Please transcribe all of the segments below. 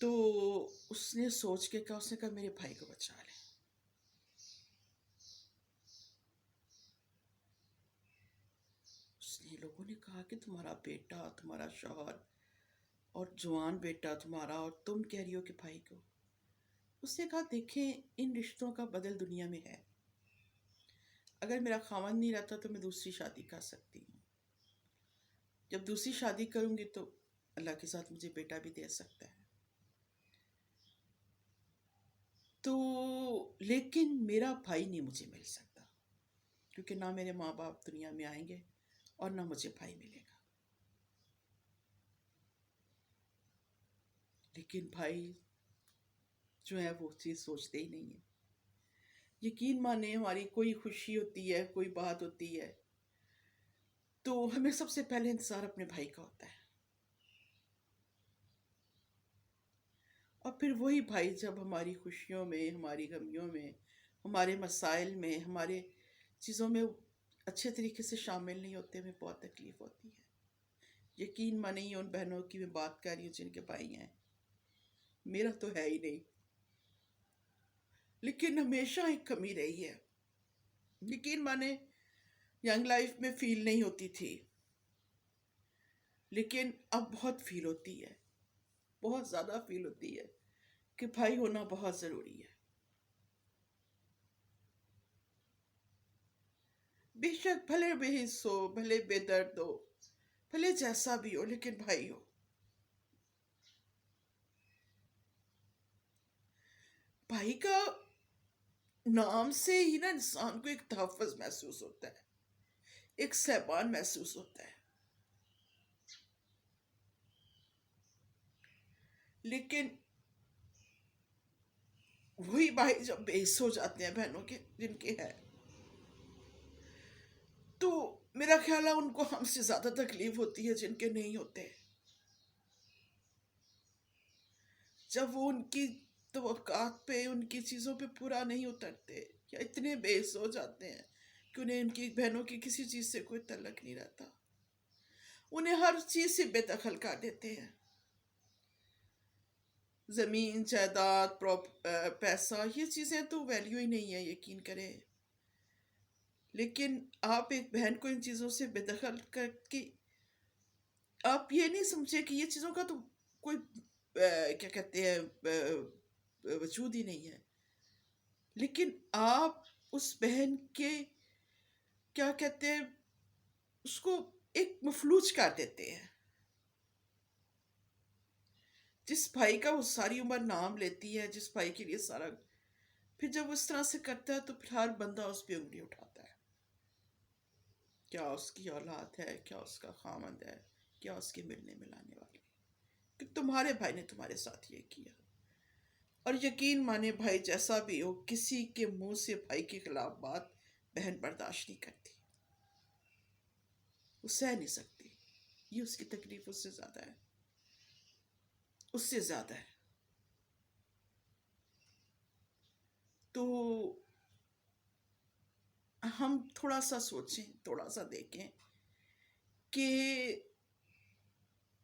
تو اس نے سوچ کے کہا، اس نے کہا میرے بھائی کو بچا لیں. اس نے لوگوں نے کہا کہ تمہارا بیٹا، تمہارا شوہر اور جوان بیٹا تمہارا، اور تم کہہ رہی ہو کہ بھائی کو. اس نے کہا دیکھیں ان رشتوں کا بدل دنیا میں ہے. اگر میرا خاوند نہیں رہتا تو میں دوسری شادی کر سکتی ہوں. جب دوسری شادی کروں گی تو اللہ کے ساتھ مجھے بیٹا بھی دے سکتا ہے. تو لیکن میرا بھائی نہیں مجھے مل سکتا، کیونکہ نہ میرے ماں باپ دنیا میں آئیں گے اور نہ مجھے بھائی ملے گا. لیکن بھائی جو ہے وہ چیز سوچتے ہی نہیں ہے. یقین مانے ہماری کوئی خوشی ہوتی ہے، کوئی بات ہوتی ہے، تو ہمیں سب سے پہلے انتظار اپنے بھائی کا ہوتا ہے. اور پھر وہی بھائی جب ہماری خوشیوں میں، ہماری غمیوں میں، ہمارے مسائل میں، ہمارے چیزوں میں اچھے طریقے سے شامل نہیں ہوتے، ہمیں بہت تکلیف ہوتی ہے. یقین مانیے ان بہنوں کی میں بات کر رہی ہوں جن کے بھائی ہیں. میرا تو ہے ہی نہیں، لیکن ہمیشہ ایک کمی رہی ہے. یقین مانے ینگ لائف میں فیل نہیں ہوتی تھی، لیکن اب بہت فیل ہوتی ہے، بہت زیادہ فیل ہوتی ہے کہ بھائی ہونا بہت ضروری ہے. بے شک بھلے بے حص ہو، بھلے بے درد ہو، بھلے جیسا بھی ہو، لیکن بھائی ہو. بھائی کا نام سے ہی نا انسان کو ایک تحفظ محسوس ہوتا ہے، ایک سہبان محسوس ہوتا ہے. لیکن وہی بھائی جب بے حص ہو جاتے ہیں بہنوں کے جن کے ہیں، تو میرا خیال ہے ان کو ہم سے زیادہ تکلیف ہوتی ہے جن کے نہیں ہوتے. جب وہ ان کی توقعات پہ، ان کی چیزوں پہ پورا نہیں اترتے، یا اتنے بے حص ہو جاتے ہیں کہ انہیں ان کی بہنوں کی کسی چیز سے کوئی تعلق نہیں رہتا، انہیں ہر چیز سے بے دخل کر دیتے ہیں. زمین جائیداد، پیسہ، یہ چیزیں تو ویلیو ہی نہیں ہے، یقین کریں. لیکن آپ ایک بہن کو ان چیزوں سے بے دخل کر کے آپ یہ نہیں سمجھے کہ یہ چیزوں کا تو کوئی کیا کہتے ہیں وجود ہی نہیں ہے. لیکن آپ اس بہن کے کیا کہتے ہیں اس کو ایک مفلوج کر دیتے ہیں. جس بھائی کا وہ ساری عمر نام لیتی ہے، جس بھائی کے لیے سارا، پھر جب وہ اس طرح سے کرتا ہے تو پھر ہر بندہ اس پہ انگلی اٹھاتا ہے. کیا اس کی اولاد ہے، کیا اس کا خامند ہے، کیا اس کے ملنے ملانے والے، کہ تمہارے بھائی نے تمہارے ساتھ یہ کیا. اور یقین مانے بھائی جیسا بھی ہو، کسی کے منہ سے بھائی کے خلاف بات بہن برداشت نہیں کرتی، وہ سہ نہیں سکتی. یہ اس کی تکلیف اس سے زیادہ ہے، اس سے زیادہ ہے. تو ہم تھوڑا سا سوچیں، تھوڑا سا دیکھیں کہ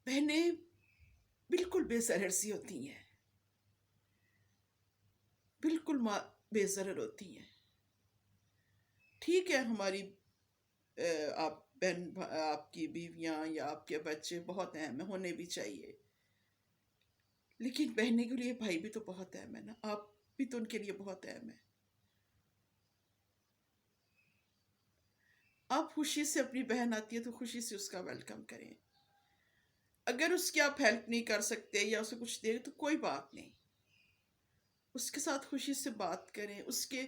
بہنیں بالکل بے ضرر سی ہوتی ہیں، بالکل بے ضرر ہوتی ہیں. ٹھیک ہے ہماری آپ بہن، آپ کی بیویاں یا آپ کے بچے بہت اہم ہیں، ہونے بھی چاہیے. لیکن بہنیں کے لیے بھائی بھی تو بہت اہم ہے نا، آپ بھی تو ان کے لیے بہت اہم ہے. آپ خوشی سے، اپنی بہن آتی ہے تو خوشی سے اس کا ویلکم کریں. اگر اس کی آپ ہیلپ نہیں کر سکتے یا اسے کچھ دے تو کوئی بات نہیں، اس کے ساتھ خوشی سے بات کریں. اس کے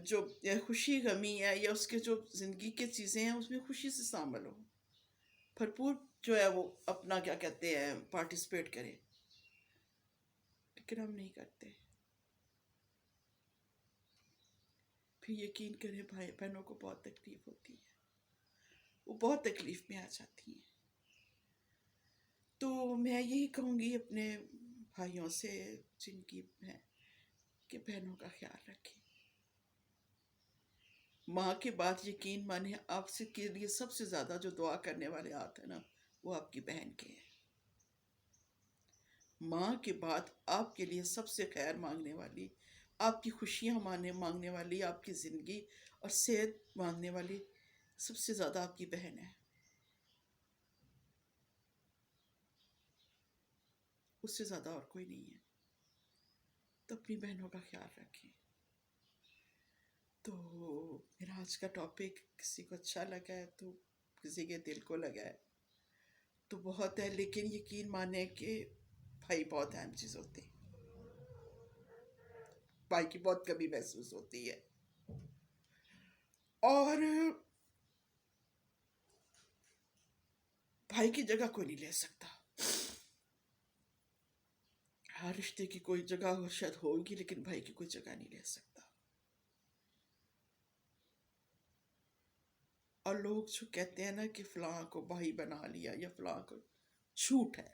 جو خوشی غمی ہے یا اس کے جو زندگی کے چیزیں ہیں اس میں خوشی سے شامل ہو، بھرپور جو ہے وہ اپنا کیا کہتے ہیں پارٹیسپیٹ کرے. لیکن ہم نہیں کرتے. پھر یقین کریں بھائی بہنوں کو بہت تکلیف ہوتی ہے، وہ بہت تکلیف میں آ جاتی ہیں. تو میں یہی کہوں گی اپنے بھائیوں سے جن کی ہیں کہ بہنوں کا خیال رکھیں. ماں کے بعد یقین مانے آپ سے کے لیے سب سے زیادہ جو دعا کرنے والے ہاتھ ہیں نا، وہ آپ کی بہن کے ہیں. ماں کے بعد آپ کے لیے سب سے خیر مانگنے والی، آپ کی خوشیاں مانگنے والی، آپ کی زندگی اور صحت مانگنے والی سب سے زیادہ آپ کی بہن ہے. اس سے زیادہ اور کوئی نہیں ہے. تو اپنی بہنوں کا خیال رکھیں. تو میرا آج کا ٹاپک کسی کو اچھا لگا ہے تو کسی کے دل کو لگا ہے تو بہت ہے، لیکن یقین مانے کہ بھائی بہت اہم چیز ہوتی ہے. بھائی کی بہت کمی محسوس ہوتی ہے، اور بھائی کی جگہ کوئی نہیں لے سکتا. ہر رشتے کی کوئی جگہ شاید ہوگی، لیکن بھائی کی کوئی جگہ نہیں لے سکتا. اور لوگ جو کہتے ہیں نا کہ فلاں کو بھائی بنا لیا یا فلاں کو، جھوٹ ہے،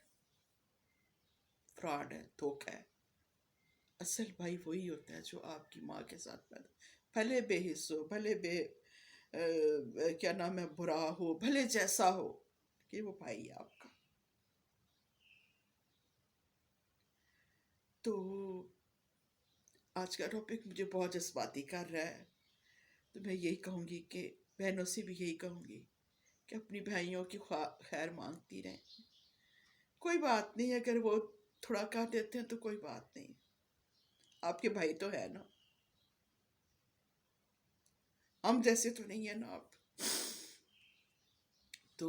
فراڈ ہے، دھوکہ ہے. اصل بھائی وہی ہوتا ہے جو آپ کی ماں کے ساتھ پیدا، بھلے بے حس ہو، بھلے بے کیا نام ہے، برا ہو، بھلے جیسا ہو، کہ وہ بھائی ہے آپ کا. تو آج کا ٹاپک مجھے بہت جذباتی کر رہا ہے، تو میں یہی کہوں گی کہ بہنوں سے بھی یہی کہوں گی کہ اپنی بھائیوں کی خیر مانگتی رہیں. کوئی بات نہیں، اگر وہ تھوڑا کہہ دیتے ہیں تو کوئی بات نہیں، آپ کے بھائی تو ہے نا، ہم جیسے تو نہیں ہے نا آپ. تو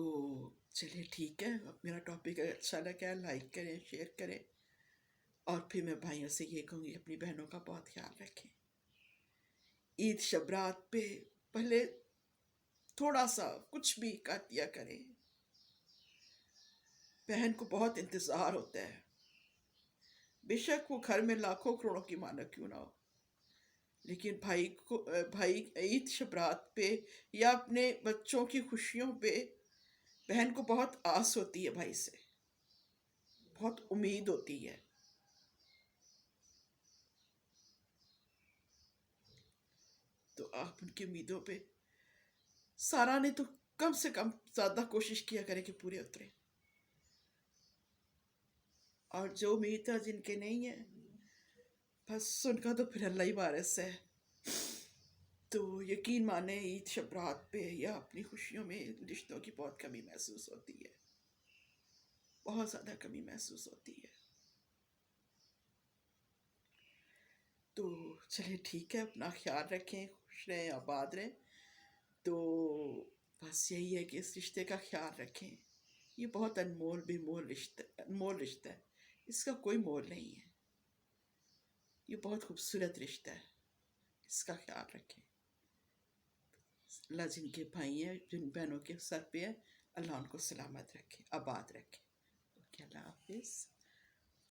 چلیے ٹھیک ہے، اب میرا ٹاپک اگر اچھا لگا لائک کریں، شیئر کریں، اور پھر میں بھائیوں سے یہ کہوں گی اپنی بہنوں کا بہت خیال رکھیں. عید شبرات پہ پہلے تھوڑا سا کچھ بھی کر دیا کریں. بہن کو بہت انتظار ہوتا ہے، بے شک وہ گھر میں لاکھوں کروڑوں کی مانا کیوں نہ ہو، لیکن بھائی عید شبرات پہ یا اپنے بچوں کی خوشیوں پہ بہن کو بہت آس ہوتی ہے، بھائی سے بہت امید ہوتی ہے. تو آپ ان کی امیدوں پہ سارا نے تو کم سے کم زیادہ کوشش کیا کرے کہ پورے اترے، اور جو امید ہے جن کے نہیں ہے بس ان کا تو پھر اللہ ہی وارث ہے. تو یقین مانے عید شبرات پہ یا اپنی خوشیوں میں رشتوں کی بہت کمی محسوس ہوتی ہے، بہت زیادہ کمی محسوس ہوتی ہے. تو چلے ٹھیک ہے، اپنا خیال رکھیں، خوش رہیں، آباد رہیں. تو بس یہی ہے کہ اس رشتے کا خیال رکھیں. یہ بہت انمول رشتہ ہے، اس کا کوئی مول نہیں ہے. یہ بہت خوبصورت رشتہ ہے، اس کا خیال رکھیں. اللہ جن کے بھائی ہیں، جن بہنوں کے سر پہ ہے، اللہ ان کو سلامت رکھے، آباد رکھے. اوکے، اللہ حافظ.